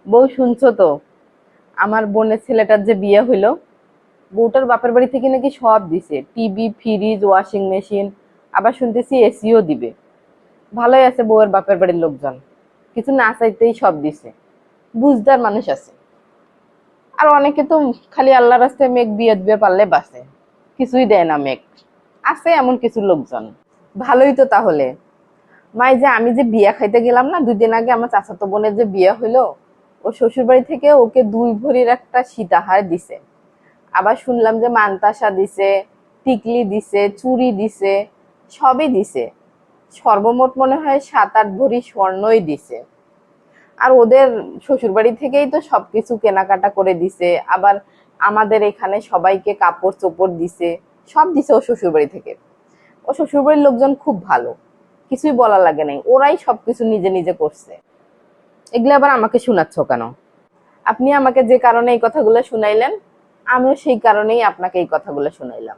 বউ শুনছো তো, আমার বোনের ছেলেটার যে বিয়ে হইলো, বউটার বাপের বাড়ি থেকে নাকি সব দিছে, টিভি, ফ্রিজ, ওয়াশিং মেশিন, আবার শুনতেছি এসিও দিবে। ভালোই আছে বউয়ের বাপের বাড়ির লোকজন, কিছু না চাইতেই সব দিছে। বুঝদার মানুষ আছে। আর অনেকে তো খালি আল্লাহ রাস্তায় মেঘ বিয়ে দিবে পারলে বাসে, কিছুই দেয় না মেঘ। আছে এমন কিছু লোকজন। ভালোই তো তাহলে। মাই যে আমি যে বিয়া খাইতে গেলাম না 2 দিন আগে, আমার চাচাতো বোনের যে বিয়ে হইলো, ও শ্বশুর বাড়ি থেকে ওকে 2 ভরির একটা সীতাহার দিছে। আবার শুনলাম যে মানতাসা দিছে, টিকলি দিছে, চুড়ি দিছে, সবই দিছে। সর্বমোট মনে হয় 7-8 ভরি স্বর্ণই দিছে। আর ওদের শ্বশুর বাড়ি থেকেই তো সবকিছু কেনাকাটা করে দিছে। আবার আমাদের এখানে সবাইকে কাপড় চোপড় দিছে, সব দিছে ও শ্বশুর বাড়ি থেকে। ও শ্বশুর বাড়ির লোকজন খুব ভালো, কিছুই বলা লাগে নাই, ওরাই সবকিছু নিজে নিজে করছে। এগুলো আবার আমাকে শোনাচ্ছ কেন? আপনি আমাকে যে কারণে এই কথাগুলো শুনাইলেন, আমিও সেই কারণেই আপনাকে এই কথাগুলো শুনাইলাম।